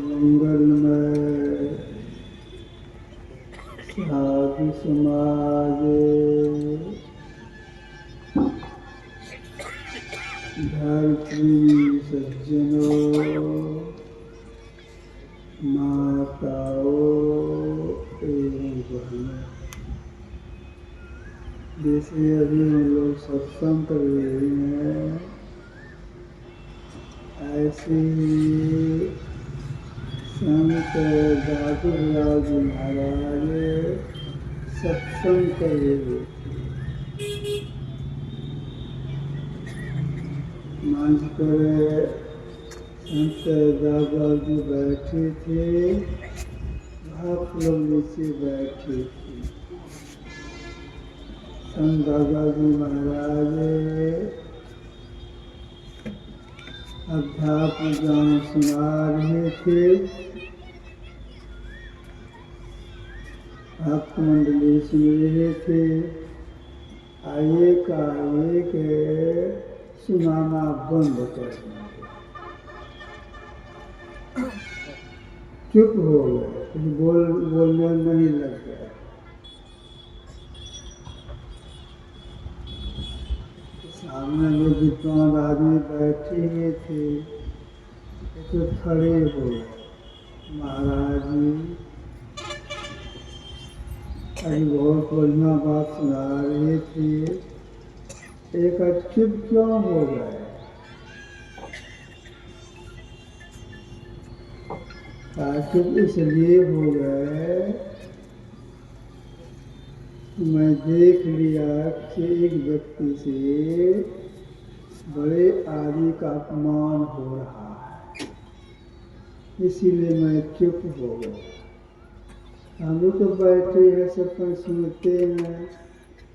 मंगलमय साधु समाज धरती सज्जनों माताओं एवं बहनों, जैसे अभी हम लोग सत्संग कर रहे हैं ऐसे ही संत दादूराज महाराज सत्संग कर रहे मंच पर संत दादाजी बैठे थे, आप लोग नीचे बैठे थे। संत दादाजी महाराज अध्यात्म ज्ञान सुना रहे थे, भक्त मंडली सुन रहे थे। एक सुनाना बंद कर दिया, चुप हो गए, कुछ बोलने नहीं लग गए। सामने में विद्वान आदमी बैठे हुए थे, तो खड़े हो गए। महाराज जी अभी बहुत बढ़िया बात सुना रहे थे, एक चुप क्यों हो गए? चुप इसलिए हो गए, मैं देख लिया कि एक व्यक्ति से बड़े आदमी का अपमान हो रहा है, इसीलिए मैं चुप हो गया। हम लोग तो बैठे हैं, सब कुछ सुनते हैं,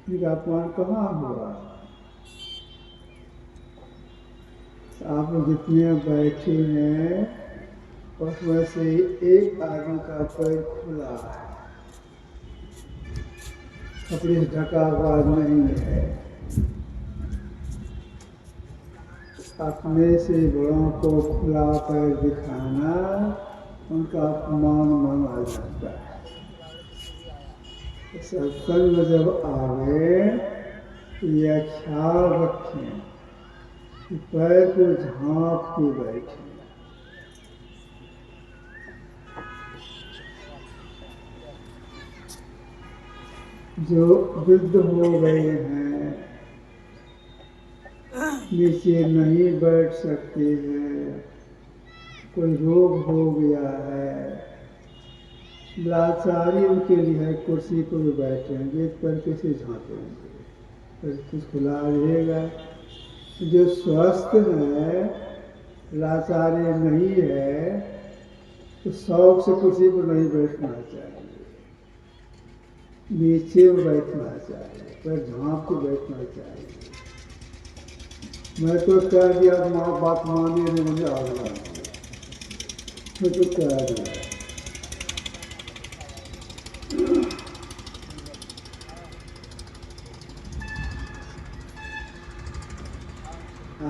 इनका अपमान कहाँ हुआ? आप जितने बैठे हैं उसमें से एक आदमी का पैर खुला है, कपड़े से ढका हुआ नहीं है। अपने से बड़ों को खुला पैर दिखाना उनका अपमान माना जाता है। सत्संग में जब आवे यह ख्याल रखें कि पैर को झाँप के बैठे। जो वृद्ध हो गए हैं, नीचे नहीं बैठ सकते हैं, कोई रोग हो गया है, लाचारी उनके लिए है, कुर्सी पर भी बैठेंगे, पर कैसे झाँकेंगे? पर कुछ खुला रहेगा। जो स्वस्थ है, लाचारी नहीं है, तो शौक से कुर्सी पर नहीं बैठना चाहिए, नीचे में बैठना चाहिए, पर झाँप के बैठना चाहिए। मैं तो कह दिया बात माने ने मुझे आगे मैं तो कह दिया।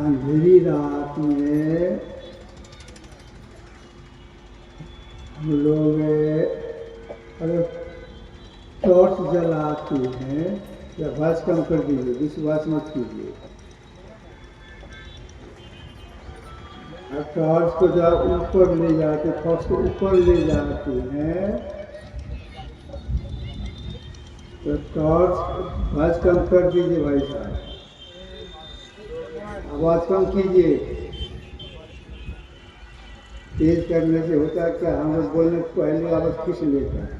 अंधेरी रात में हम लोग अगर टॉर्च जलाते हैं या आवाज कम कर दीजिए, विश्वास मत कीजिए। टॉर्च को जब ऊपर ले जाते, टॉर्च को ऊपर ले जाते हैं तो टॉर्च आवाज कम कर दीजिए भाई साहब, आवाज कम कीजिए। तेज करने से होता है क्या, हम लोग बोलने पहले आवाज खींच लेता है।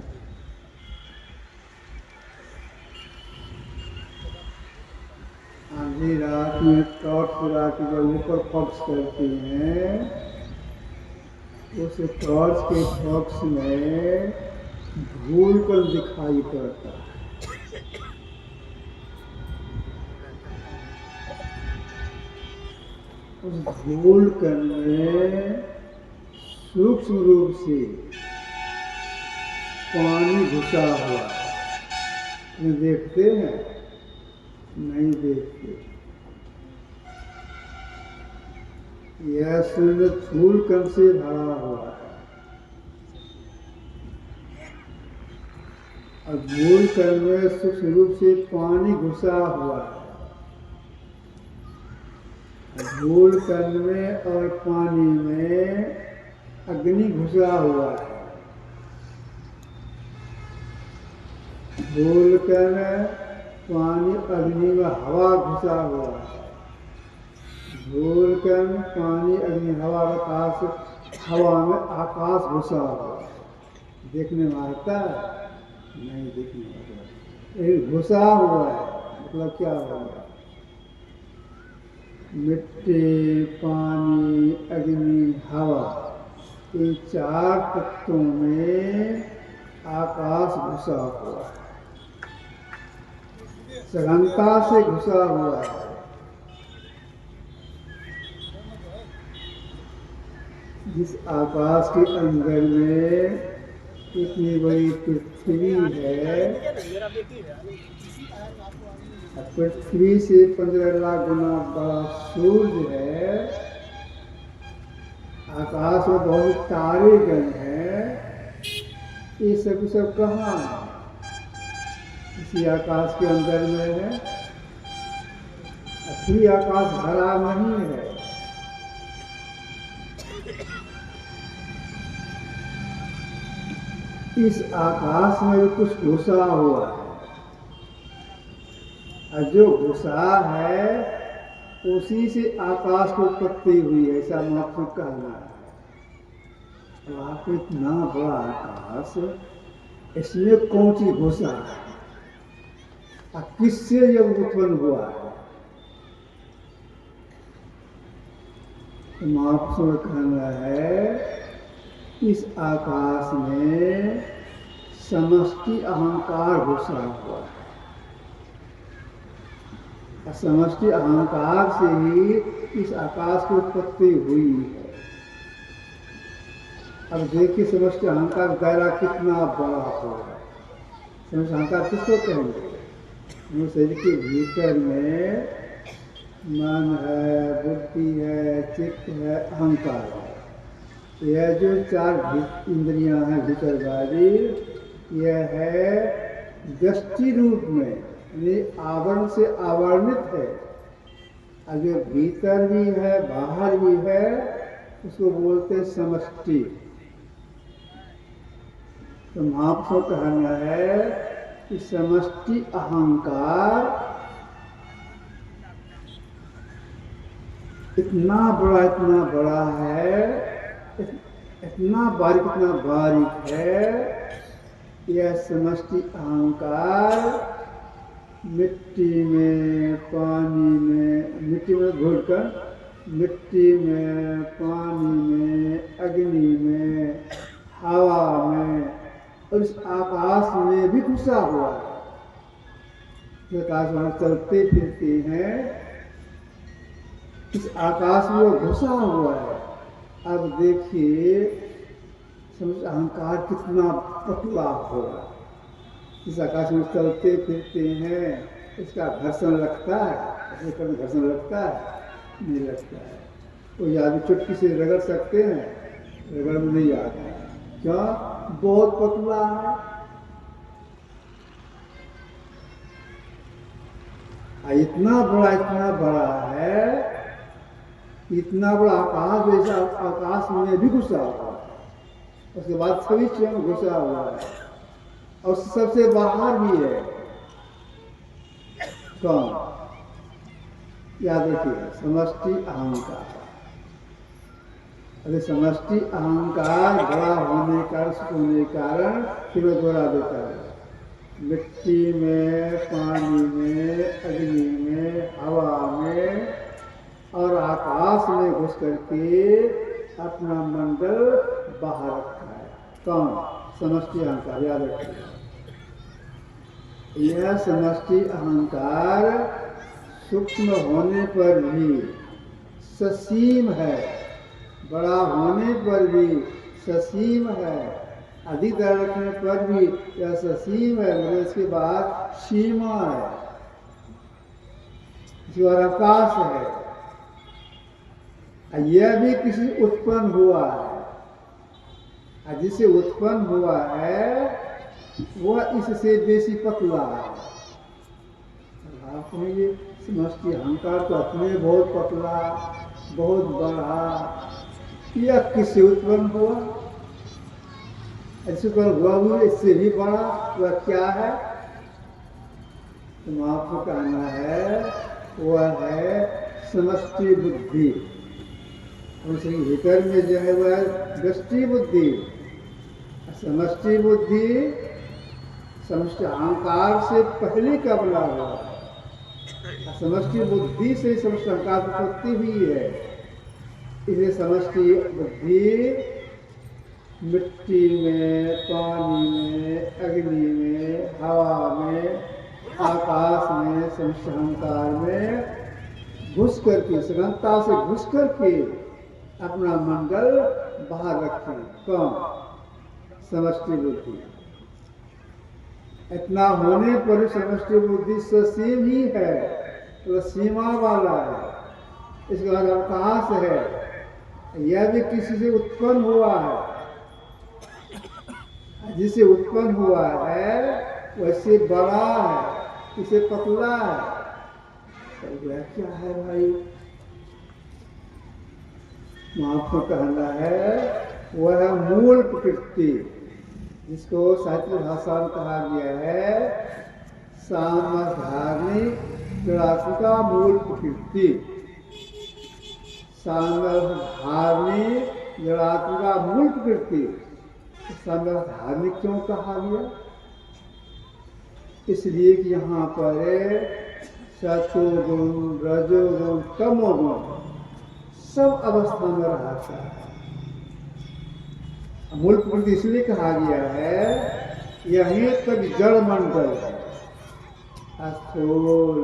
आधी रात में टॉर्च चुरा के जब ऊपर फॉक्स करते हैं, उस टॉर्च के फॉक्स में धूल कण दिखाई पड़ता है। उस धूल कण में सूक्ष्म रूप से पानी घुसा हुआ है। देखते हैं? नहीं देखते। यह शून्य धूल कण से भरा हुआ है और धूल कण में सूक्ष्म रूप से पानी घुसा हुआ है। धूल कण में और पानी में अग्नि घुसा हुआ है। धूल कण, पानी, अग्नि में हवा घुसा हुआ है। धूल कण, पानी, अग्नि, हवा, आकाश, हवा में आकाश घुसा हुआ है। देखने में आता है? नहीं देखने में आता। लेकिन घुसा हुआ है मतलब क्या होगा? मिट्टी, पानी, अग्नि, हवा, ये चार तत्वों में आकाश घुसा हुआ है, सघनता से घुसा हुआ है। जिस आकाश के अंदर में इतनी बड़ी पृथ्वी है, पृथ्वी से 15 लाख गुना बड़ा सूर्य है, आकाश में बहुत तारे गण हैं, ये सब कहाँ है? इसी आकाश के अंदर में है। असली आकाश भरा नहीं है। इस आकाश में कुछ घुसा हुआ है और जो घुसा है उसी से आकाश को उत्पत्ति हुई, ऐसा आपको कहना है। तो आप इतना बड़ा आकाश, इसमें कौन सी घुसा है और किससे जब उत्पन्न हुआ है? तो आपको कहना है इस आकाश में समष्टि अहंकार घुसा हुआ है। समष्टि अहंकार से ही इस आकाश की उत्पत्ति हुई है। अब देखिए समष्टि अहंकार दायरा कितना बड़ा होगा। समष्टि अहंकार किसको कहेंगे? शरीर के भीतर में मन है, बुद्धि है, चित्त है, अहंकार है। यह जो चार इंद्रियां हैं भीतर वाली, यह है व्यष्टि रूप में, यानी आवरण से आवर्णित है। और जो भीतर भी है बाहर भी है उसको बोलते हैं समष्टि। तो आपको कहना है कि समष्टि अहंकार इतना बड़ा है, इतना बारीक है। यह समष्टि अहंकार मिट्टी में, पानी में, मिट्टी में घुलकर, मिट्टी में, पानी में, अग्नि में, हवा में और इस आकाश में भी घुसा हुआ है। आकाश में चलते फिरते हैं, इस आकाश में घुसा हुआ है। अब देखिए समझ अहंकार कितना पतला होगा। इस आकाश में चलते फिरते हैं, इसका घर्षण लगता है? ऐसे कभी घर्षण लगता है? नहीं लगता है। कोई आदमी चुटकी से रगड़ सकते हैं? रगड़ में नहीं आता है। क्या? बहुत पतला है। इतना बड़ा है, इतना बड़ा आकाश, वैसा आकाश में भी घुसा हुआ है। उसके बाद सभी स्वयं घुसा हुआ है और सबसे बाहर भी है। कौन? याद रखिए, समष्टि अहंकार। अरे समष्टि अहंकार बड़ा होने का होने के कारण फिर वो दोहरा देता है, मिट्टी में, पानी में, अग्नि में, हवा में और आकाश में घुस करके अपना मंडल बाहर रखा है। कौन? समष्टि अहंकार। याद रखिए, यह समष्टि अहंकार सूक्ष्म होने पर भी ससीम है, बड़ा होने पर भी ससीम है, अधिकतर रखने पर भी यह ससीम है, मतलब इसके बाद सीमा है, जो अवकाश है। यह भी किसी उत्पन्न हुआ है, जिसे उत्पन्न हुआ है वह इससे बेसी पतला है। आप कहेंगे समष्टि अहंकार तो अपने बहुत पतला, बहुत बड़ा, यह किससे उत्पन्न हुआ? ऐसे पर हुआ भी इससे भी बड़ा, वह क्या है? तो आपको कहना है वह है समष्टि बुद्धि। उनसे भीतर में जो है वह दृष्टि बुद्धि, समष्टि बुद्धि समष्टि अहंकार से पहले का बना हुआ है। समष्टि बुद्धि से समष्टि अहंकार की उत्पत्ति हुई है। इसलिए समष्टि बुद्धि मिट्टी में, पानी में, अग्नि में, हवा में, आकाश में, समष्टि अहंकार में घुस करके, सघनता से घुस करके अपना मंडल बाहर रखे। कौन? समष्टि बुद्धि। इतना होने पर समष्टि बुद्धि ससीम ही है, तो सीमा वाला है। इसके बाद अवकाश है, यह भी किसी से उत्पन्न हुआ है, जिसे उत्पन्न हुआ है वैसे बड़ा है, इसे पतला है। तो यह क्या है भाई? आपको कहना है वह मूल प्रकृति, जिसको साहित्य भाषा में कहा गया है सामधार्मिक जड़ात्मिका मूल प्रकृति। सामधार्मिक जड़ात्मिका मूल प्रकृति। सामधार्मिक क्यों कहा गया? इसलिए कि यहाँ पर सतोगुण, रजोगुण, तमोगुण सब अवस्था में रहता है। मूल प्रकृति इसलिए कहा गया है, यहीं तक जड़ मंडल है, स्थूल,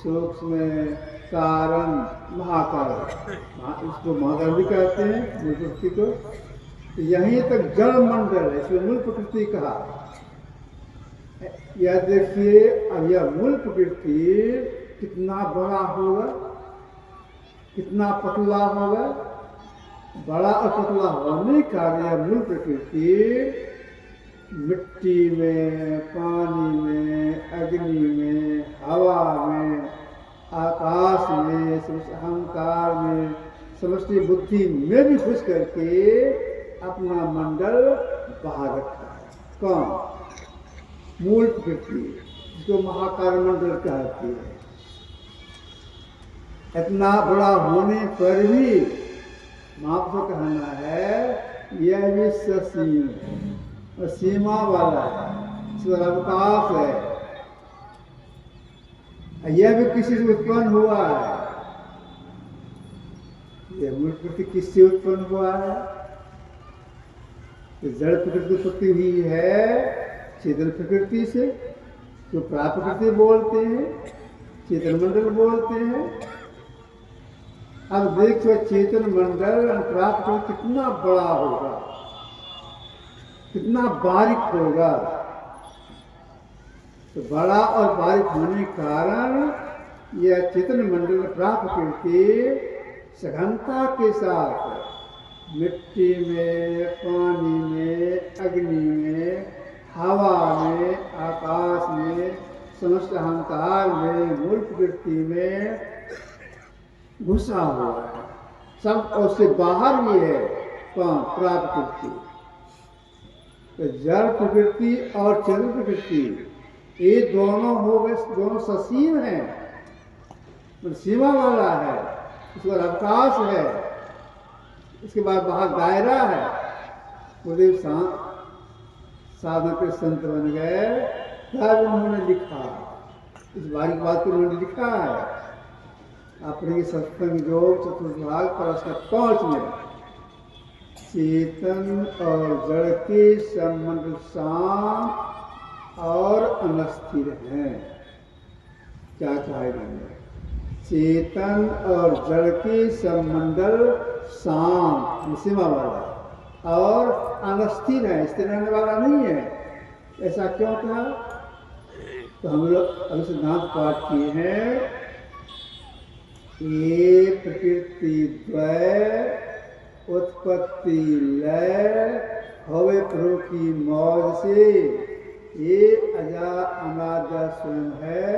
सूक्ष्म, कारण, महाकारण, इसको महाकारण भी कहते हैं मूल प्रकृति को। यहीं तक जड़ मंडल है, इसलिए मूल प्रकृति कहा। यह देखिए, अब यह मूल प्रकृति कितना बड़ा होगा, कितना पतला होगा। बड़ा और पतला होने का यह मूल प्रकृति मिट्टी में, पानी में, अग्नि में, हवा में, आकाश में, अहंकार में, समष्टि बुद्धि में भी घुस करके अपना मंडल बाहर रखा है। कौन? मूल प्रकृति, जिसको महाकारण मंडल कहती है। इतना बड़ा होने पर भी आपको कहना है यह भी ससीम है और सीमा वाला है, इसका अवकाश है। यह भी किसी से उत्पन्न हुआ है। यह मूल प्रकृति किससे उत्पन्न हुआ है? जड़ प्रकृति उत्पत्ति हुई है चेतन प्रकृति से, जो प्राप्रकृति बोलते हैं, चेतन मंडल बोलते हैं। अब देखो चेतन मंडल प्राप्त कितना बड़ा होगा, कितना बारीक होगा। तो बड़ा और बारीक होने के कारण यह चेतन मंडल प्राप्त करके सघनता के साथ मिट्टी में, पानी में, अग्नि में, हवा में, आकाश में, समस्त अहंकार में, मूल प्रकृति में घुसा हुआ है। सब उससे बाहर भी है। कौन? प्राप्रकृति। तो जड़ प्रकृति और चेतन प्रकृति ये दोनों हो गए, दोनों ससीम हैं, सीमा वाला है, उसके बाद अवकाश है, इसके बाद बाहर दायरा है। गुरुदेव साधना के संत बन गए, तब उन्होंने लिखा, इस बारीक बात को उन्होंने लिखा है अपने सत्संग योग चतुर्थ भाग प्रश्न 5 में। चेतन और जड़ के संबंध शांत और अनस्थिर हैं। क्या कहा इन्होंने? चेतन और जड़ के संबंध शांत, सीमा वाला और अनस्थिर है, स्थिर रहने वाला नहीं है। ऐसा क्यों कहा? तो हम लोग अभी सिद्धांत पाठ किए हैं, ये प्रकृति द्वय उत्पत्ति लय हवे प्रभु की मौज से, ये अजा अनाजा स्वयं है,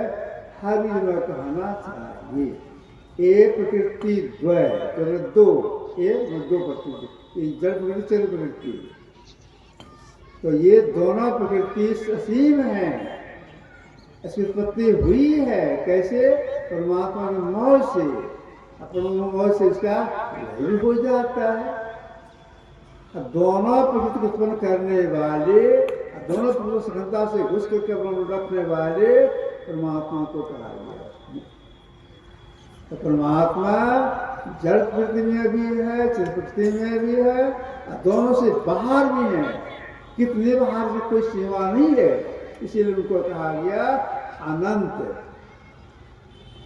हर में कहना चाहिए। ये प्रकृति द्वय दो, ये दो प्रकृति, ये जड़ प्रकृति चर प्रकृति, तो ये दोनों प्रकृति असीम है, इसकी उत्पत्ति हुई है। कैसे? परमात्मा की मौज से, अपने मौज से इसका लय हो जाता है। दोनों प्रकृति को उत्पन्न करने वाले, दोनों प्रकृति सघनता से घुस करके अपना रखने वाले परमात्मा को कहा गया। तो परमात्मा जड़ प्रकृति में भी है, चिर प्रकृति में भी है, दोनों से बाहर भी है। कितने बाहर से कोई सीमा नहीं है, इसीलिए उनको कहा गया अनंत।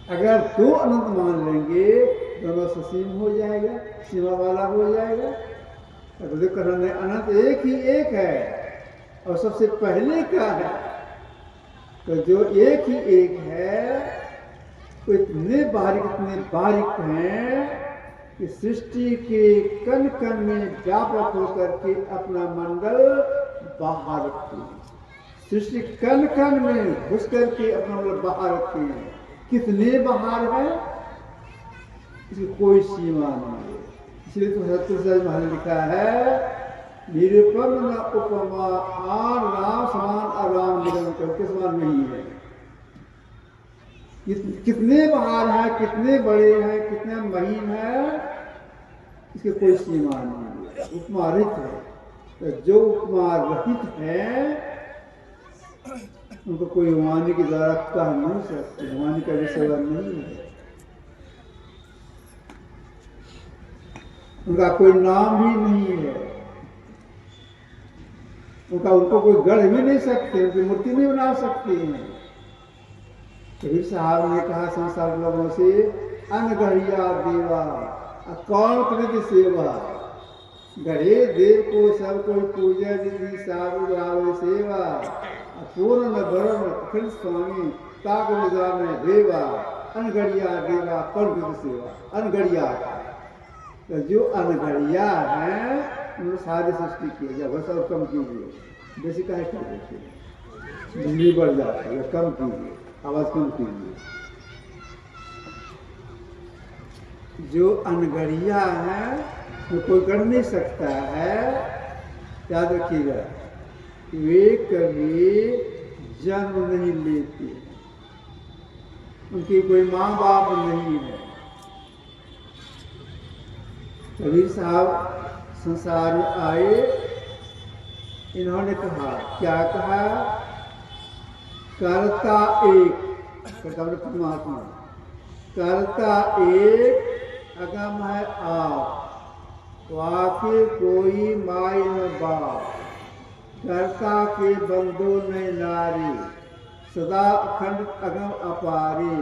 अगर दो अनंत मान लेंगे, दोनों ससीम हो जाएगा, सीमा वाला हो जाएगा। तो कहने अनंत एक ही एक है और सबसे पहले का है। तो जो एक ही एक है, तो इतने बारीक हैं कि सृष्टि के कण कण में व्यापक होकर के अपना मंडल बाहर रखते हैं। सृष्टि कण कण में घुस करके अपना मंडल बाहर रखते हैं। कितने बाहर है, इसकी कोई सीमा नहीं है। इसलिए तो सत्य महाराज ने लिखा है, निरुपम न उपमा आन राम समान अराम निरंतर के समान नहीं है। कितने बाहर है, कितने बड़े हैं, कितने महीन है, इसके कोई सीमा नहीं है। उपमा रहित है। तो जो उपमा रहित है उनको कोई वाणी के द्वारा कह नहीं सकते, वाणी का विषय नहीं है। उनका कोई नाम भी नहीं है, उनको कोई गढ़ भी नहीं सकते, उनकी मूर्ति नहीं बना सकते हैं। कबीर साहब ने कहा संसार लोगों से, अनगढ़िया देवा कौन कृत सेवा, गढ़े देव को सब कोई पूजा दीदी साबु राव सेवा, पूर्ण बरम अखंड स्वामी ताक निजाम देवा, अनगढ़िया देवा कौन कृत सेवा। अनगढ़िया, तो जो अनगढ़िया है उन्होंने सारी सृष्टि की है। बस और कम कीजिए, जैसे कहे कर देते, बिजली बढ़ जाती है, कम कीजिए, आवाज कम कीजिए। जो अनगढ़िया है वो कोई कर नहीं सकता है। याद रखिएगा, वे कभी जन्म नहीं लेते, उनकी कोई माँ बाप नहीं है। कबीर साहब संसार में आए, इन्होंने कहा, क्या कहा? कर्ता एक, कर्ता परमात्मा, कर्ता एक अगम है आप, वाके कोई माई न बाप, कर्ता के बंधु नहीं नारी, सदा अखंड अगम अपारी,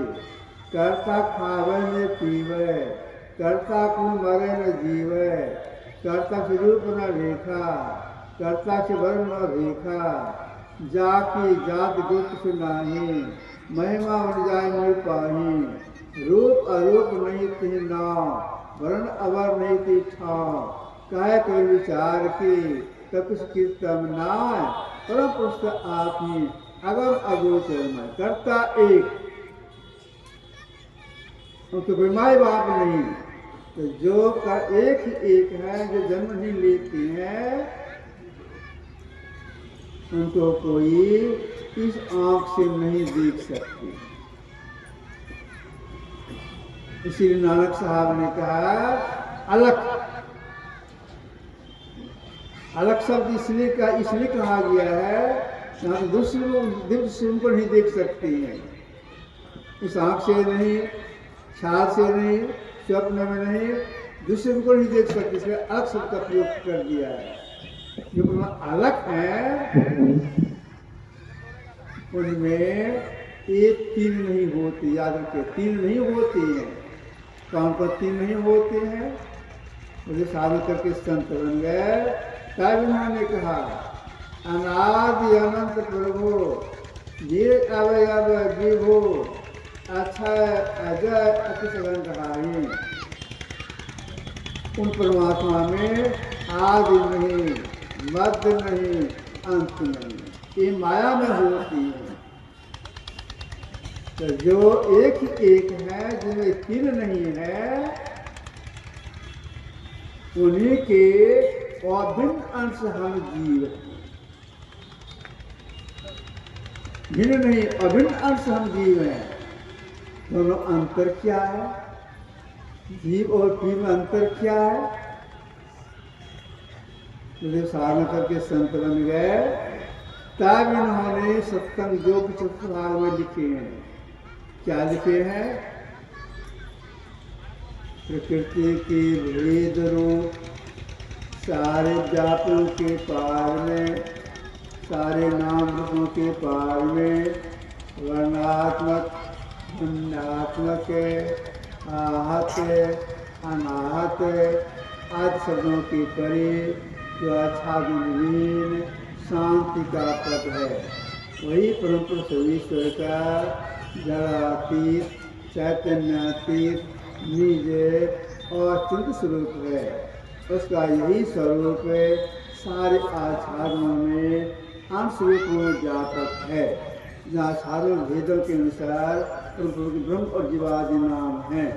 कर्ता खावे न पीवे, कर्ता को मरे न जीवे, कर्ता से रूप न रेखा, कर्ता से वर्ण न रेखा, जाकी जात गुप्त सुनाही, महिमा बन जाए मोह पाही, रूप अरूप नहीं थी नाम, वर्ण अवर नहीं थी ठाव, कहे कोई विचार की तब कुछ कीर्तन नाय, परम पुरुष आप ही अगम अगोचर में। कर्ता एक, उनको कोई माई बाप नहीं। तो जो एक ही एक है, जो जन्म नहीं लेती है, उनको कोई इस आंख से नहीं देख सकते। इसीलिए नानक साहब ने कहा अलख। अलग शब्द इसलिए कहा गया है, यहाँ तो दिव्य से उनको नहीं देख सकते हैं, इस आंख से नहीं, ख्याल से नहीं, स्वप्न में नहीं, दूसरे को नहीं देख सकते, इसलिए अलग शब्द का प्रयोग कर दिया है। जो अलग है उनमें एक तीन नहीं होते, याद रखिए, तीन नहीं होते हैं। कौन पर तीन नहीं होते हैं? मुझे साधन करके संत बन गए, तब उन्होंने कहा अनादि अनंत प्रभु ये अवयव विभो अक्षय अजय अति सघन रहाई। उन परमात्मा में आदि नहीं, मध्य नहीं, अंत नहीं, ये माया में होती है। तो जो एक ही एक है, जिनमें तीन नहीं है, उन्हीं के अभिन्न अंश हम जीव, भिन्न नहीं, अभिन्न अंश हम जीव हैं। दोनों अंतर क्या है? जीव और पी में अंतर क्या है? तो साधना करके संत बन गए, तब इन्होंने सत्संग योग चतुर्थ भाग में लिखे हैं। क्या लिखे हैं? प्रकृति के भेद रूप सारे जातों के पार में, सारे नाम रूपों के पार में, वर्णात्मक, भिन्नात्मक, आहत, अनाहत आदि शब्दों के परे जो आच्छादनहीन शांति का पद है, वही परम पुरुष ईश्वर का जड़ातीत, चैतन्यातीत, निज और चिंत स्वरूप है। उसका यही स्वरूप सारे आच्छादनों में अंश रूप में व्यापक है। जहाँ सारे भेदों के अनुसार ब्रह्म और जीवादि नाम हैं,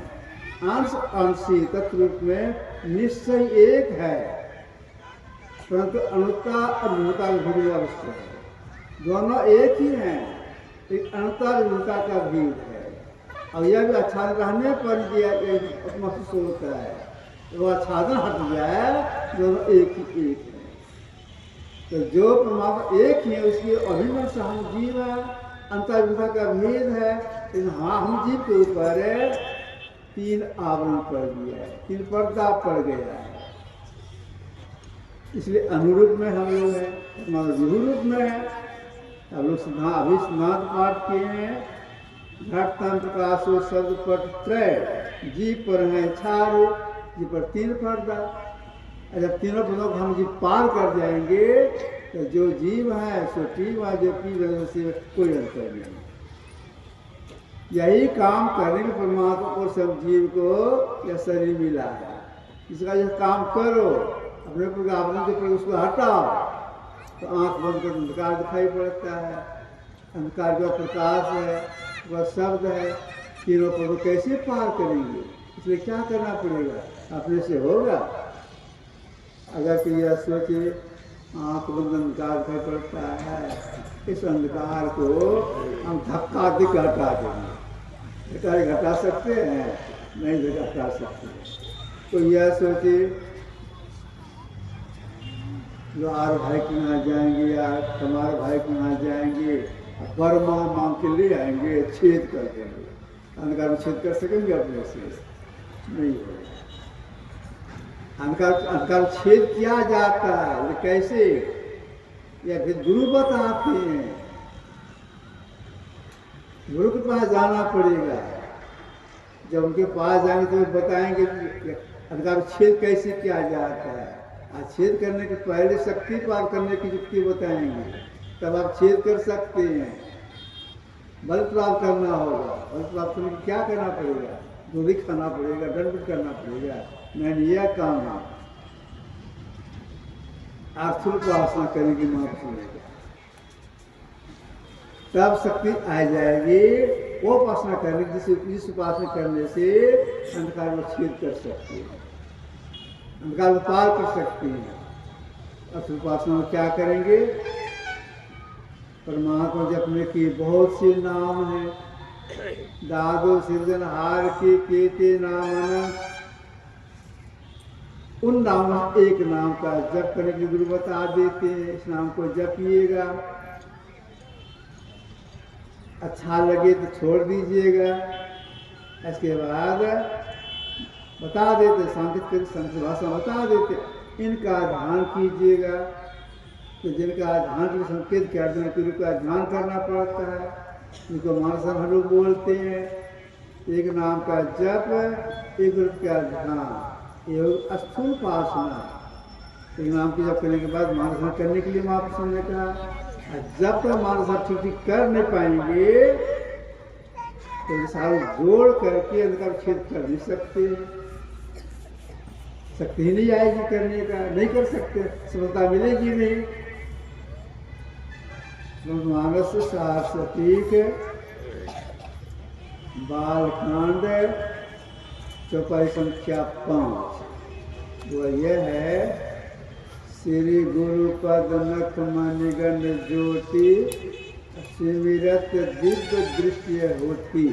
अंश अंशी तत्रूप में निश्चय एक है, परंतु अणुता और भिन्नता भिन्न अवस्था है। दोनों एक ही हैं, एक अणुता और भिन्नता का भेद है। और यह भी आच्छादन रहने पर महसूस होता है, वो आच्छादन हट जाए, दोनों एक ही एक है। तो जो परमात्मा एक ही है, उसकी अभिन्न से हम जीव है, अंतर भिन्नता का भेद है, लेकिन हाँ हम जीव के ऊपर तीन आवरण पड़ गया है, तीन पर्दा पड़ गया है। इसलिए अनुरूप में हम लोग हैं, हमारा विरूप में है। हम लोग अभी स्नात पाठ किए हैं, घट तंत्र प्रकाशो शब्द पट त्रय, जीव पर है चार, जीव पर तीन पर्दा। जब तीनों पर्दों को हम जीव पार कर जाएंगे तो जो जीव है सो जीव है, जो पी है उससे कोई अंतर नहीं। यही काम करने के परमात्मा को सब जीव को यह शरीर मिला है, इसका यह काम करो, अपने पर आपने जो उसको हटाओ तो आंख बंद कर अंधकार दिखाई पड़ता है। अंधकार का प्रकाश है, वह शब्द है, तीनों को कैसे पार करेंगे? इसलिए क्या करना पड़ेगा? अपने से होगा? अगर कोई यह सोचे आंख बंद अंधकार दिखाई पड़ता है, इस अंधकार को हम धक्का दे के हटा देंगे। घटा सकते हैं? नहीं घटा सकते। तो यह सोचे जो आर भाई के यहाँ जाएंगे या हमारे भाई के यहाँ जाएंगे, बर्मा मांग के ले आएंगे, छेद कर देंगे। अंधकार में छेद कर सकेंगे अपने से? नहीं होगा। अंधकार छेद किया जाता है, कैसे? या फिर गुरु बताते हैं, गुरु के पास जाना पड़ेगा। जब उनके पास जाएंगे तो बताएंगे अंधकार छेद कैसे किया जाता है। छेद करने के पहले शक्ति पार करने की युक्ति बताएंगे, तब आप छेद कर सकते हैं। बल प्राप्त करना होगा, बल प्राप्त करने के क्या करना पड़ेगा? गोली खाना पड़ेगा, दंड करना पड़ेगा। मैंने यह काम है, आप शुल्क उपासना करेंगे, माफ सुनेगा, तब शक्ति आ जाएगी। वो उपासना करने जिस उपासना करने से अंधकार में छेद कर सकते हैं, अंधकार में पार कर सकते हैं। अब उपासना में क्या करेंगे? परमात्मा जपने की बहुत से नाम हैं। दादो सृजनहार के केते नाम अनंत। उन नामों से एक नाम का जप करने के लिए गुरु बता देते हैं, इस नाम को जपिएगा, अच्छा लगे तो छोड़ दीजिएगा। इसके बाद बता देते, सांकेतिक संस्कृत भाषा बता देते, इनका ध्यान कीजिएगा। तो जिनका ध्यान के संकेत कर देना गुरु का ध्यान करना पड़ता है, जिनको मानसन हम लोग बोलते हैं। एक नाम का जप, एक रूप का ध्यान, ये स्थूल पासना। एक नाम की जप करने के बाद मानसन करने के लिए महापुरुषों ने कहा। जब तक मानसन ठीक ठीक कर नहीं पाएंगे तो सारे जोड़ करके इनका छेद कर नहीं सकते, शक्ति ही नहीं आएगी करने का, नहीं कर सकते, सफलता मिलेगी नहीं। मानस सारस्वतीक बालकांड चौपाई संख्या 5 वो यह है, श्री गुरुपद नख मणिगण ज्योति सिमिरत दिव्य दृश्य होती।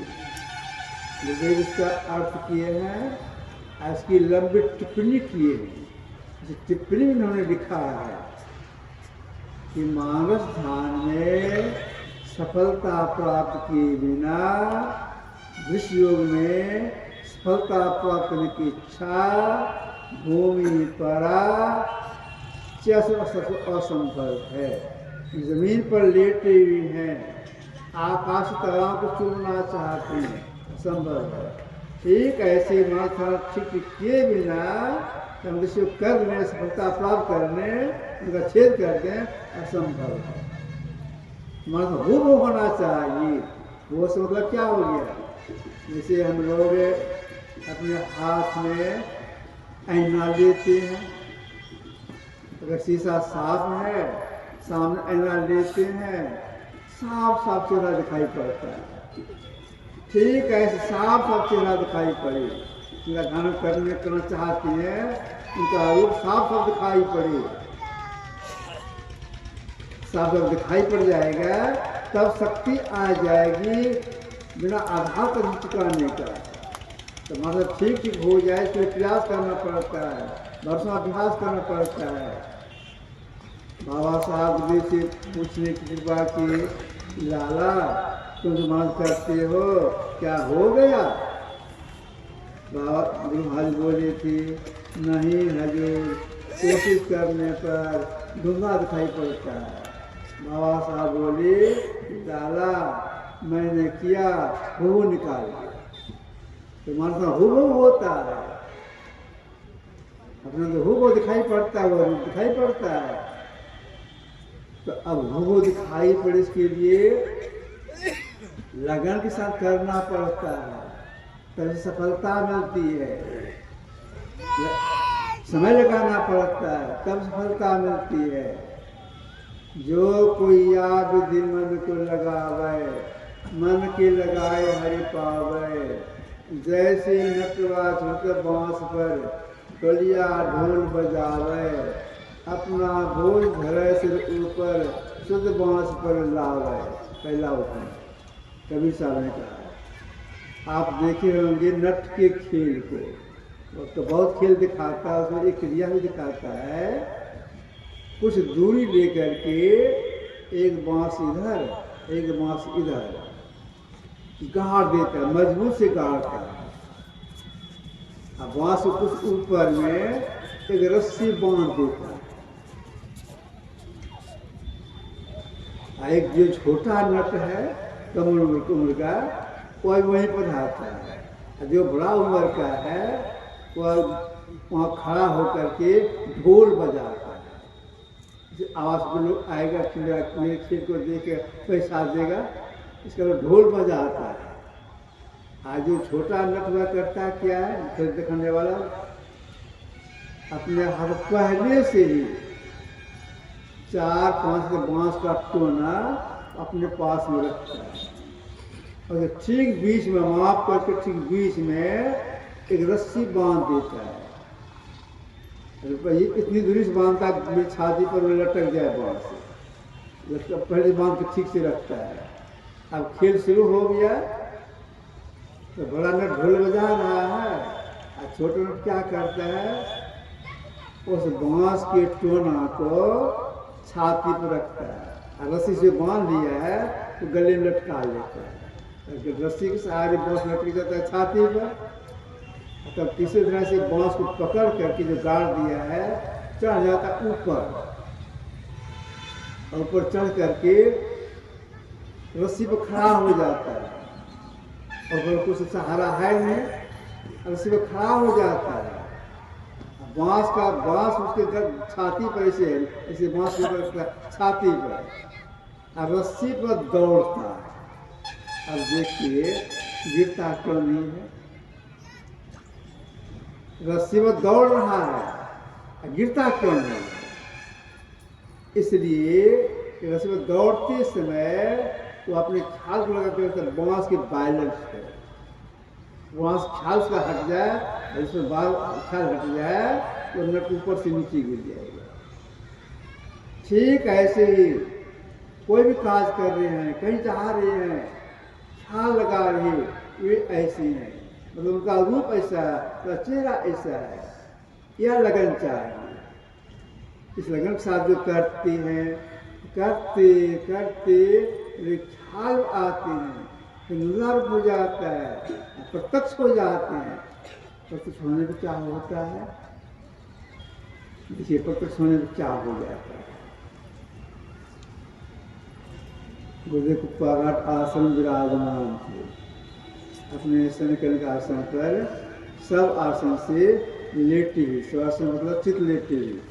इसका अर्थ किए हैं, इसकी लंबी टिप्पणी किए हैं। इस टिप्पणी में उन्होंने लिखा है कि मानस ध्यान में सफलता प्राप्त किए बिना विश्व योग में सफलता प्राप्त करने की इच्छा भूमि परा असंभव है। जमीन पर लेटे हुए हैं, आकाश ताराओं को चुनना चाहते हैं, असंभव है। ठीक ऐसे माथा ठीक किए बिना हम विश्व करने सफलता प्राप्त करने उनका छेद कर दें, असंभव है। माथा वो होना चाहिए। वो से मतलब क्या हो गया, जैसे हम लोग अपने हाथ में आईना लेते हैं, अगर शीशा साफ है, सामने आईना लेते हैं, साफ साफ चेहरा दिखाई पड़ता है। ठीक है, साफ साफ चेहरा दिखाई पड़े, जिनका ध्यान करना चाहते हैं उनका रूप साफ साफ दिखाई पड़े, साफ साफ दिखाई पड़ जाएगा, तब शक्ति आ जाएगी बिना आधार पर चुकाने का। तो मतलब ठीक ठीक हो जाए तो प्रयास करना पड़ता है, वर्षों अभ्यास करना पड़ता है। बाबा साहब जी से पूछने की कृपा की, लाला तुम जो मान करते हो क्या हो गया? बाबा गुरु महाराज बोले थे, नहीं हजूर, कोशिश करने पर धुंधला दिखाई पड़ता है। बाबा साहब बोले, लाला मैंने किया, हो निकाल दिया। तो मानसा हो होता है, अपना तो हो दिखाई पड़ता है, वो दिखाई पड़ता है। तो अब वो दिखाई पड़े, इसके लिए लगन के साथ करना पड़ता है, तभी सफलता मिलती है। समय लगाना पड़ता है, तब सफलता मिलती है। जो कोई याद दिल मन को लगावे, मन के लगाए हरि पावे। जैसे नटवा झुक बांस पर कलिया ढोल बजावे, अपना बोझ धरे सिर ऊपर शुद्ध बांस पर लावे। पहला हुक्म कबीर साहब ने कहा। आप देखे होंगे नट के खेल को, तो बहुत खेल दिखाता है, उसमें एक क्रिया भी दिखाता है। कुछ दूरी लेकर के एक बांस इधर एक बांस इधर गाड़ देता है, मजबूत से गाड़ता है। अब बांस को कुछ ऊपर में एक रस्सी बांध देता है। एक जो छोटा नट है कम उम्र का, वह वहीं पर आता है। जो बड़ा उम्र का है वह वहाँ खड़ा होकर के ढोल बजाता है। आवाज में लोग आएगा, मेरे खेल को देख के पैसा देगा, इसका ढोल बजाता है। आज जो छोटा नट हुआ करता क्या है, खेल दिखाने वाला अपने हाथ पहले से ही 4-5 के बांस का टोना अपने पास में रखता है, और ठीक बीच में माप करके ठीक बीच में एक रस्सी बांध देता है। इतनी दूरी से बांधता मेरी छाती पर लटक जाए बांस से, पहले बांध के ठीक से रखता है। अब खेल शुरू हो गया तो बड़ा नट ढोल बजा रहा है और छोटा नट क्या करता है, उस बांस के टोना को छाती पर रखता है और रस्सी से बांध लिया है तो गले में लटका लेता है। रस्सी के सहारे बांस लटक जाता है छाती पर। तब किसी तरह से बांस को पकड़ करके जो गाड़ दिया है चढ़ जाता ऊपर, और ऊपर चढ़ करके रस्सी पर खड़ा हो जाता है और कुछ सहारा है नहीं, रस्सी पर खड़ा हो जाता है। बांस उसके छाती पर ऐसे बांस के छाती पर और रस्सी पर दौड़ता है। अब देखिए गिरता क्यों नहीं है, रस्सी पर दौड़ रहा है, गिरता क्यों नहीं है? इसलिए रस्सी पर दौड़ते समय वो अपने ख्याल को लगाकर बांस के बैलेंस है, बांस ख्याल का हट जाए, इसमें ख्याल हट जाए तो नट ऊपर से नीचे गिर जाएगा। ठीक ऐसे ही कोई भी काज कर रहे हैं, कहीं जा रहे हैं, ख्याल लगा रहे, वे ऐसे हैं, मतलब उनका रूप ऐसा है, उनका चेहरा ऐसा है, यह लगन चाहिए। इस लगन के साथ जो करते हैं, करते करते ख्याल आते हैं, फिर निर्भर हो जाता है, प्रत्यक्ष हो जाते हैं। प्रत्यक्ष होने पर क्या होता है, देखिए प्रत्यक्ष होने पर क्या हो जाता है। गुरुदेव कुप्पाघाट आश्रम विराजमान थे, अपने शनिकरण के आसन पर सब आसन से लेटी हुई, स्वासन मतलब चित लेटी हुई।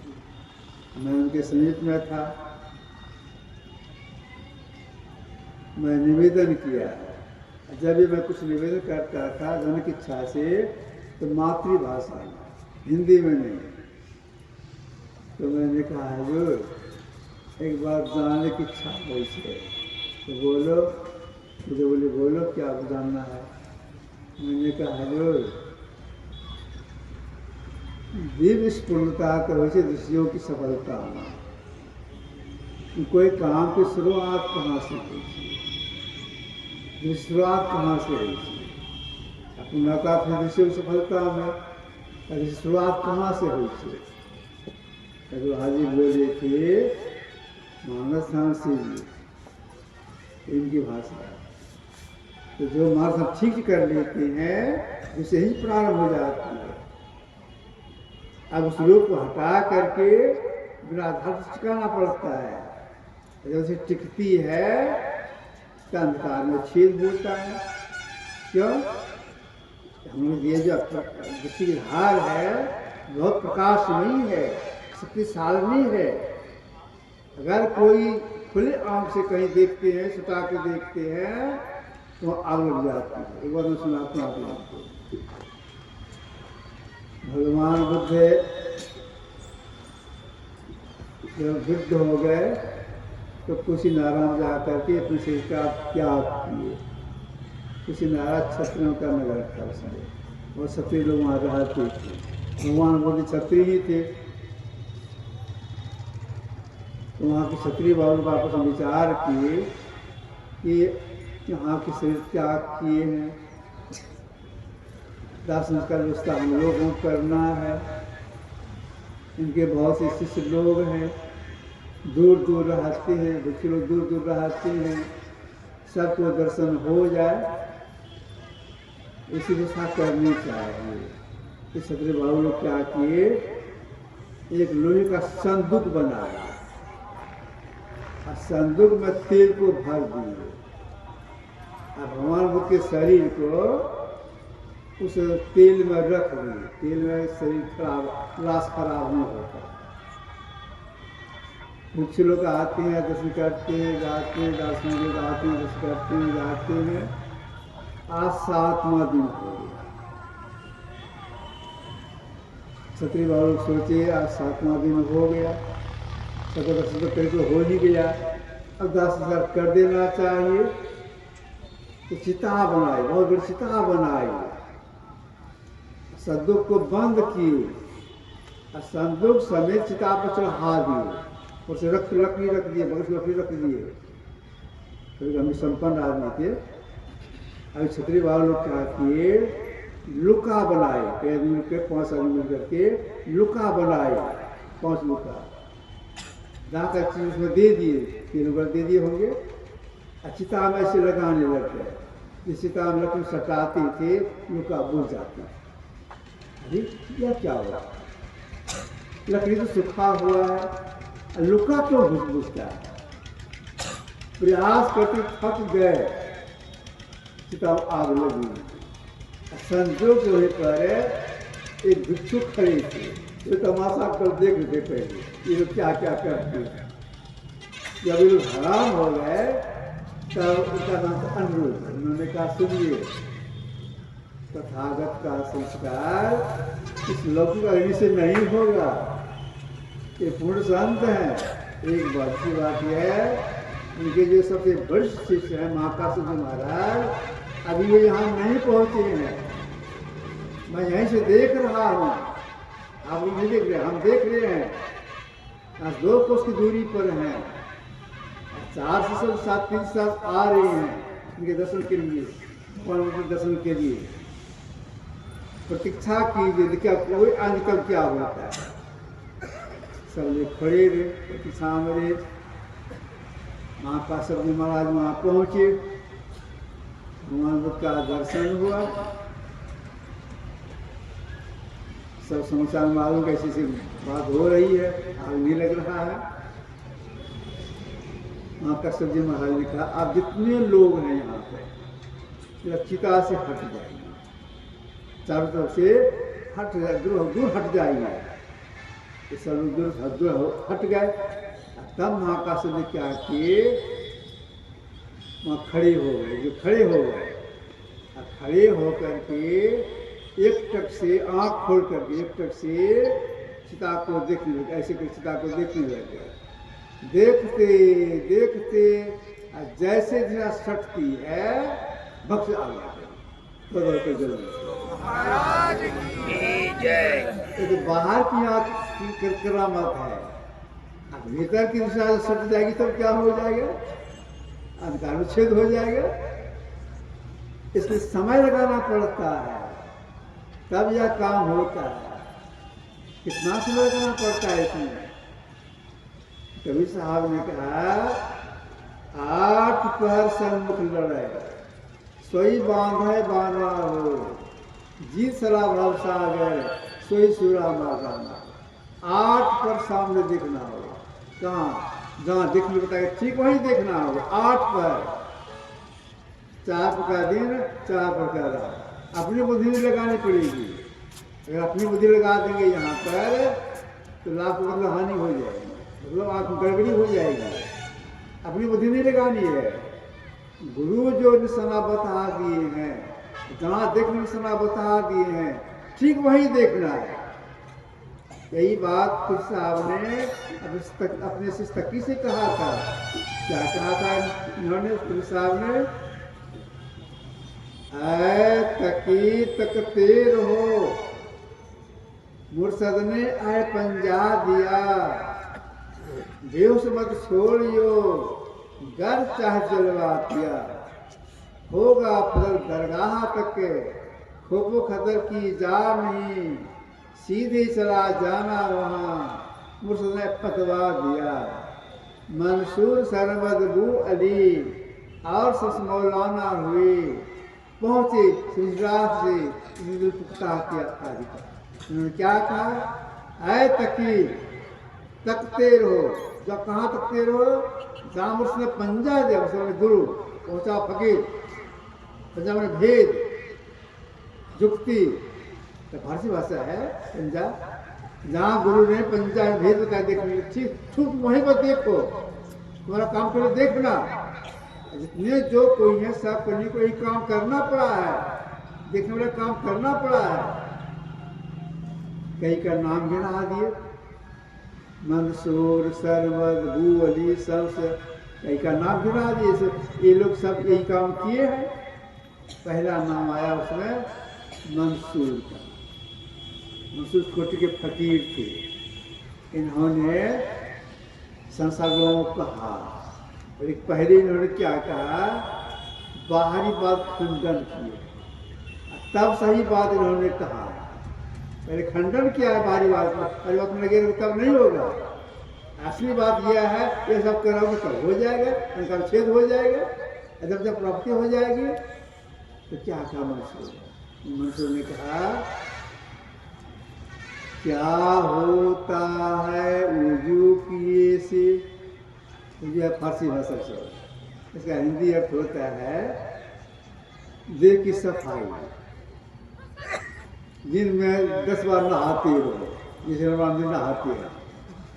मैं उनके समीप में था, मैं निवेदन किया। जब भी मैं कुछ निवेदन करता था धन की इच्छा से तो मातृभाषा में, हिंदी में नहीं। तो मैंने कहा हजूर एक बात जानने की इच्छा है इसे, तो बोलो। मुझे बोले बोलो क्या जानना है। मैंने कहा हजूर दिव्य स्पूर्णता तो वैसे ऋषियों की सफलता, कोई काम की शुरुआत कहाँ से हुई, शुरुआत कहाँ से हुई, पूर्णता थे ऋषियों की सफलता में, शुरुआत कहाँ से हुई थी। तो हाजी बोले थे मानस जी, इनकी भाषा। तो जो मानस ठीक कर लेते हैं उसे ही प्रारंभ हो जाती है। अब उस रूप को हटा करके बिना आधार से टिकाना पड़ता है। जब उसे टिकती है तो अंधकार में छेद होता है। क्यों? हम लोग ये जो दृष्टि की धार है बहुत प्रकाश नहीं है, शक्तिशाली है। अगर कोई खुले आंख से कहीं देखते हैं, सुता के देखते हैं तो आग लग जाती है। एक बार मैं सुनाता हूँ आपको। भगवान बुद्ध जब वृद्ध हो गए तो कुशीनारायण जा करके अपने शरीर का त्याग किए। कुशीनारायण क्षत्रियों का नगर था उसमें, और क्षत्रिय लोग वहाँ रहते थे। भगवान बुद्ध क्षत्रिय ही थे। तो वहाँ के क्षत्रिय बाबू वापस विचार किए कि यहाँ के शरीर त्याग किए हैं, दाह संस्कार व्यवस्था हम लोगों को करना है। इनके बहुत से शिष्य लोग हैं, दूर दूर रहते हैं, बच्चे लोग दूर दूर रहते हैं, सबको दर्शन हो जाए, इसी व्यवस्था करनी चाहिए। इस क्षत्रिय बाबू लोग क्या किए, एक लोहे का संदूक बनाया और संदूक में तेल को भर दिए और भगवान बुद्ध के शरीर को उस तेल में रख दिए। तेल में शरीर खराब, लाश खराब नहीं होता। कुछ लोग आते हैं, दर्शन करते हैं, जाते हैं, दर्शन लोग आते हैं, दर्शन करते हैं, जाते हैं। आज 7वां दिन हो गया। क्षत्रिय बाबू सोचे आज 7वां दिन हो गया, सको दर्शन तो कहीं हो ही गया, अब 10,000 कर देना चाहिए। तो चिता बनाई, बहुत बड़ी चिता बनाई, संदूक को बंद किए और संदूक समेत चिता पर चढ़ा दिए। और से लकड़ी रख दिए, बगल से लकड़ी रख दिए। कभी हम संपन्न आदमी थे, अभी छतरी वाले लोग क्या किए, लुका बनाए, कई आदमी के 5 आदमी मिल करके लुका बनाए, 5 लुका जाकर चीज उसमें दे दिए, 3 रुपये दे दिए होंगे। चिता में ऐसे लगाने लग गए, जिस चिता में लकड़ी सटाते थे लुका बुझ जाती। अरे यह क्या हुआ, लकड़ी तो सूखा हुआ है, लुका क्यों बुझता है? प्रयास करते थक गए, चिता आग लगी। संजोग होने पर एक भिक्षु खड़े थे, तो तमाशा कर देख रहे पहले ये लोग क्या क्या करते हैं। जब ये लोग हैरान हो गए तब उनका नाम था अनिरुद्ध। उन्होंने कहा सुनिए, तथागत का संस्कार इस लौकिक अग्नि से नहीं होगा, ये पूर्ण संत हैं। एक बात की बात यह है, उनके जो सबसे वरिष्ठ शिष्य हैं महाकाश्यप महाराज, अभी वो यहाँ नहीं पहुँचे हैं। मैं यहीं से देख रहा हूँ, आप लोग नहीं देख रहे, हम देख रहे हैं। आज 2 कोस की दूरी पर हैं, 4 से 7 3 साल आ रहे हैं उनके दर्शन के लिए, उनके दर्शन के लिए प्रतीक्षा कीजिए, क्या कोई आजकल क्या होता है। सब लोग खड़े रहे प्रतीक्षा में रहे। महाकाश्यप महाराज वहाँ पहुँचे, भगवान बुद्ध का दर्शन हुआ। सब समाचार मालूम कैसी सी बात हो रही है, आग नहीं लग रहा है। महाकाश्यप जी महाराज ने कहा, आप जितने लोग हैं यहाँ पे चिता से हट जाइए, चारों तरफ से हट जाए, दूर हट जाइए। सब दूर हट गए। तब महाकाश्यप ने क्या किए, वहाँ खड़े हो गए, जो खड़े हो गए, खड़े होकर के एक टक से आँख खोल करके एक टक से चिता को देखने लगे, ऐसे कर चिता को देखने लगे। देखते देखते जैसे जरा सटती है भक्स आ गया ये तो बाहर की आँख की करामत है, भीतर की दिशा से सट जाएगी तब क्या हो जाएगा, अंधकार उच्छेद हो जाएगा। इसलिए समय लगाना पड़ता है तब यह काम होता है। कितना समय लगाना पड़ता है इसमें। कबीर साहब ने कहा, 8 पहर सन्मुख लड़े, सोई बांधे बाना हो, जीत सला भव सागर, सोई सूरा मागाना। 8 पर सामने देखना होगा, कहाँ जहाँ देखने को बताएगा ठीक वहीं देखना होगा। 8 पर, 4 पर का दिन 4 पर का रात, अपनी बुद्धि नहीं लगानी पड़ेगी। अगर अपनी बुद्धि लगा देंगे यहाँ पर तो लाभ को मतलब हानि हो जाएगी, मतलब आँख गड़बड़ी हो जाएगी। अपनी बुद्धि नहीं लगानी है। गुरु जो निशाना बता दिए हैं, जहाँ देखने निशाना बता दिए हैं ठीक वहीं देखना है। यही बात फिर साहब ने अपने शिष्य तकी से कहा था। क्या कहा था इन्होंने, फिर साहब ने, ऐ तकी तकते रहो, मुर्शद ने आए पंजा दिया, बेहोश मत छोड़ियो, घर चाहे जलवा दिया, होगा फल दरगाह तक, खोपो खतर की जा नहीं, सीधे चला जाना वहाँ, मुर्शद ने फतवा दिया। मंसूर सरमद बू अली और सस मौलाना हुए, पहुँचे गुजरात से पुख्ता किया आदि का। उन्होंने क्या कहा, ऐ तकी तकते रहो। जब कहाँ तकते रहो, जहाँ उसने पंजा दिया, उसने गुरु पहुँचा फकीर, पंजा में भेद जुक्ति, तो फारसी भाषा है पंजा। जहाँ गुरु ने पंजा में भेद बताया देखने, ठीक ठीक वहीं पर देखो, तुम्हारा काम करो देखना। जितने जो कोई है सब करने को यही काम करना पड़ा है, देखने वाला काम करना पड़ा है। कई का नाम गिना दिए, मंसूर सरमद बू अली, सब कई का नाम गिना दिए। ये लोग सब यही काम किए हैं। पहला नाम आया उसमें मंसूर का। मंसूर कोटि के फकीर थे। इन्होंने संसार गुणों को कहा। और एक पहले इन्होंने क्या कहा, बाहरी बात खंडन किए, तब सही बात इन्होंने कहा। पहले खंडन किया है बाहरी बात में, बाहरी बात में लगेगा तब नहीं होगा। असली बात यह है, ये सब करोगे तब हो जाएगा, उनका छेद हो जाएगा, जब प्राप्ति हो जाएगी। तो क्या कहा मंसूर ने कहा, क्या होता है वजू किए से, यह फारसी भाषा से, इसका हिंदी अर्थ होता है देह की सफाई। दिन में 10 बार नहाते रहो, जैसे भगवान दिन नहाते हैं,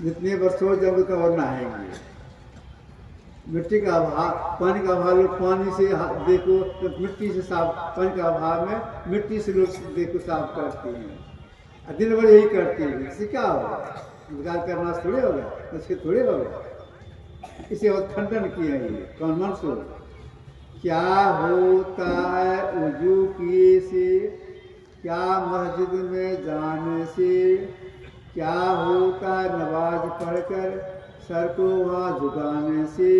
जितने वर्षों जब तक और नहाएंगे। मिट्टी का अभाव, पानी का अभाव, लोग पानी से देखो तो मिट्टी से साफ, पानी का अभाव में मिट्टी से लोग देखो साफ करते हैं, दिन भर यही करते हैं। इससे क्या होगा, विकार करना थोड़े होगा, उसके थोड़े होगा। इसे और खंडन किए हैं ये कौन मंसूर। क्या होता है वजू किए से, क्या मस्जिद में जाने से, क्या होता है नमाज पढ़कर सर को वहाँ झुकाने से,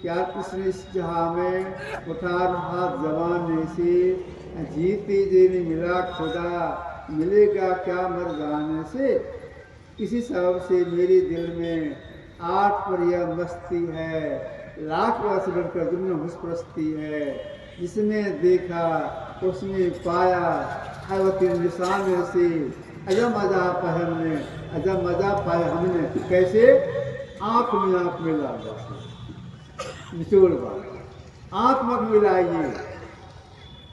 क्या किसने इस जहाँ में उठार हाथ जमाने से, जीते जी ने मिला खुदा मिलेगा क्या मर जाने से। इसी सबब से मेरे दिल में 8 पर यह मस्ती है, लाख वर्ष बढ़कर दुनिया मुस्प्रस्ती है। जिसमें देखा उसने पाया है वह तेरे निशान से, अजब मजा पाया हमने, अजब मजा पाया हमने। कैसे, आँख में आँख मिला, निचोड़ बात, आँख मत मिलाइए,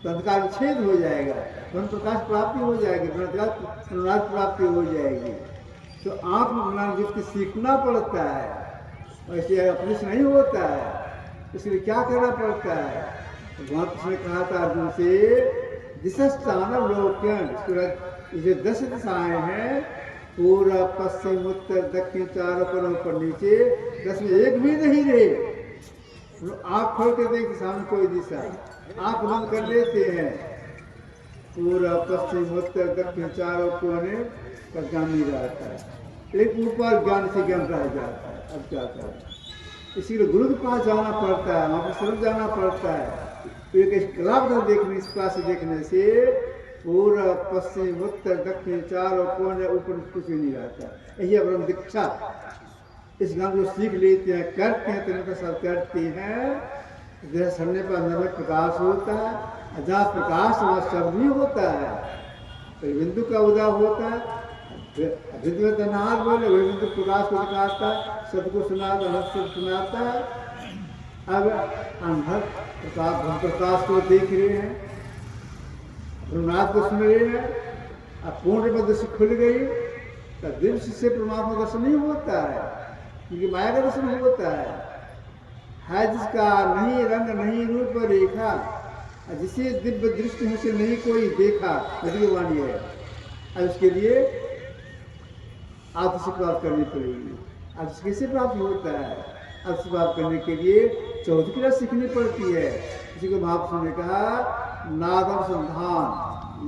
तत्काल छेद हो जाएगा, ब्रह्म प्रकाश प्राप्ति हो जाएगी, ब्रह्म प्राप्ति हो जाएगी। तो आँख में मिलाना जिसकी सीखना पड़ता है, वैसे अपने से नहीं होता है, इसलिए क्या करना पड़ता है। भगवान कृष्ण ने कहा था अर्जुन से, जिस स्थान लोक्यन, इसे 10 दिशाएं हैं, पूरा पश्चिम उत्तर दक्षिण चारों पर ऊपर नीचे, 10 में एक भी नहीं रहे। आँख खोल के देख सामने कोई दिशा, आँख बंद कर लेते हैं, पूरा पश्चिम उत्तर दक्षिण चारों कोने का ज्ञान नहीं रहता है, एक ऊपर ज्ञान से ज्ञान रह जाता है। अब क्या करें, इसीलिए गुरु के पास जाना पड़ता है, वहाँ पर स्वरूप जाना पड़ता है। तो एक लाभ देखने, इस पास से देखने से पूरा पश्चिम उत्तर दक्षिण चारों कोने ऊपर कुछ भी नहीं रहता। यही ब्रह्म दीक्षा, इस ज्ञान को सीख लेते हैं, करते हैं, तो सब करते हैं। जैसे सड़ने पर अंदर में प्रकाश होता है, जहाँ प्रकाश वहाँ शब्द भी होता है, तो बिंदु का उदय होता है। बिंदु में तनार बोले, वही बिंदु प्रकाश को दिखाता है, सबको सुनाता है, सब सुनाता है। अब अंधर प्रकाश, हम प्रकाश को देख रहे हैं, ब्रह्मनाथ को सुन रहे हैं, अब पूर्ण में दृष्टि खुल गई, तो दृष्टि से परमात्मा दर्शन नहीं होता है, क्योंकि माया का दर्शन होता है जिसका नहीं रंग नहीं रूप रेखा, जिसे दिव्य दृष्टि से नहीं कोई देखा, वाणी है। अब उसके लिए आत्म से प्राप्त करनी पड़ेगी। अब कैसे प्राप्त होता है, अब से प्राप्त करने के लिए 14 क्रिया सीखनी पड़ती है। इसी को महापुरुषों ने कहा, नादम संधान,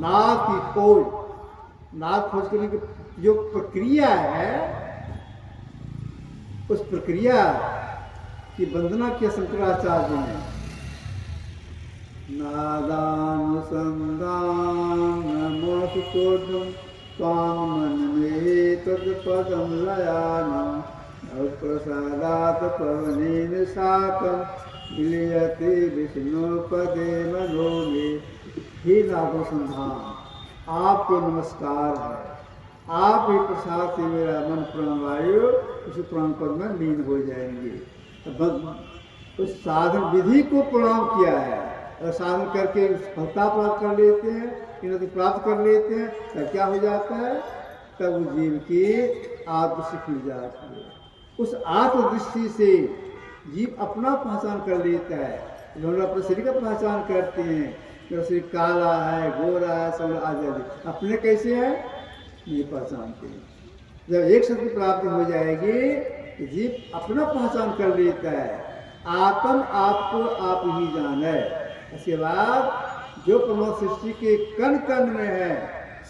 नाद की खोज, नाद खोज करने की जो प्रक्रिया है, उस प्रक्रिया की वंदना किया शंकराचार्य ने। नादानुसंधान नमोस्तोत्रम स्वाम मन में तत्पदम लयानम, प्रसादात पवनेन साकम विलयते विष्णु पदे मनो में। हे नादनुसंधान, आपको नमस्कार है, आप ही प्रसाद से मेरा मन प्राणवायु उस प्राण पद में लीन हो जाएंगे। उस साधन विधि को प्रणाम किया है, और साधन करके फलता प्राप्त कर लेते हैं, इन्हें प्राप्त कर लेते हैं, तब क्या हो जाता है, तब उस जीव की आत्मदृष्टि खुल जाती है। उस आत्मदृष्टि से जीव अपना पहचान कर लेता है। लोग अपने शरीर का पहचान करते हैं, मेरा शरीर काला है, गोरा है, सब आजादी, अपने कैसे है नहीं पहचानते। जब एक शब्द की प्राप्ति हो जाएगी, जीव अपना पहचान कर लेता है, आत्म आपको आप ही जाने। इसके बाद जो परमात्मा सृष्टि के कण कण में है,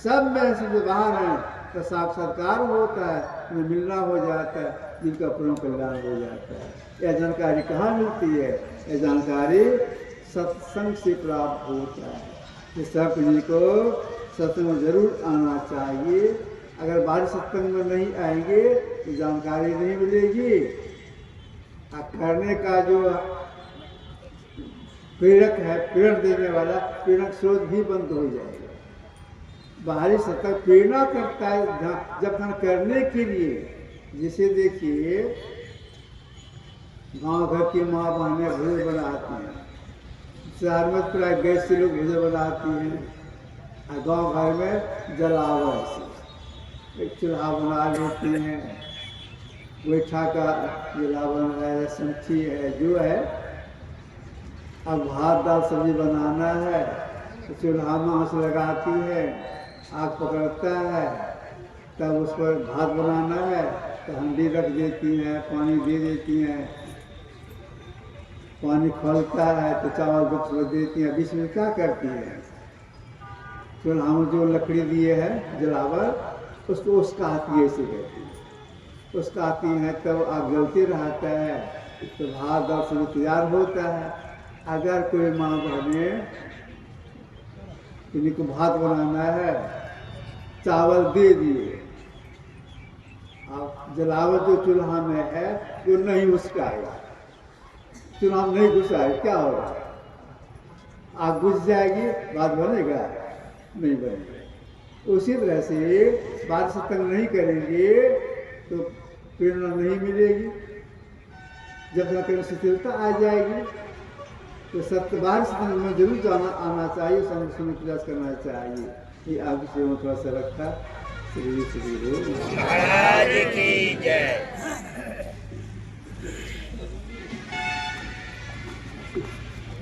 सब में से जो बाहर है, तो साक्षात्कार होता है, उन्हें मिलना हो जाता है, जिनका परम कल्याण हो जाता है। यह जानकारी कहाँ मिलती है? यह जानकारी सत्संग से प्राप्त होता है। इस सब जी को सत्संग में जरूर आना चाहिए। अगर बाहरी सत्संग में नहीं आएंगे तो जानकारी नहीं मिलेगी। करने का जो प्रेरक है, प्रेरणा देने वाला प्रेरक स्रोत भी बंद हो जाएगा। बाहरी सत्संग प्रेरणा करता है जब तक करने के लिए। जिसे देखिए गांव घर की माँ बहनें भोजन बनाती हैं, शहर में प्राय गैस से लोग भोजन बनाती हैं, और गाँव घर में जलावन से एक चूल्हा बना लेते हैं। गोईठा का जलावन है, संठी है, जो है। अब भात दाल सब्जी बनाना है तो चूल्हा में आँच लगाती है, आग पकड़ता है, तब उस पर भात बनाना है तो हंडी रख देती हैं, पानी दे देती हैं। पानी खौलता है तो चावल गुप्त रख देती हैं। बीच में क्या करती है? चूल्हा में जो लकड़ी दिए है जलावर, उसको उसकाती है, इसे कहती है। उसकाती है तब आग जलती रहता है, तो भात दाल सब्जी तैयार होता है। अगर कोई माँ बहने किन्हीं को भात बनाना है, चावल दे दिए, अब जलावट जो चूल्हा में है वो नहीं उसकाएगा, चूल्हा में नहीं घुसाएगा, क्या होगा? आग बुझ जाएगी, भात बनेगा? नहीं बनेगा। उसी तरह से बात सत्संग नहीं करेंगे तो प्रेरणा नहीं मिलेगी। जब तक शिथिलता आ जाएगी तो सत्यवाद सत्संग में जरूर आना चाहिए, संग प्रयास करना चाहिए। ये आपकी सेवा थोड़ा सा रखा। श्री श्री महाराज की जय।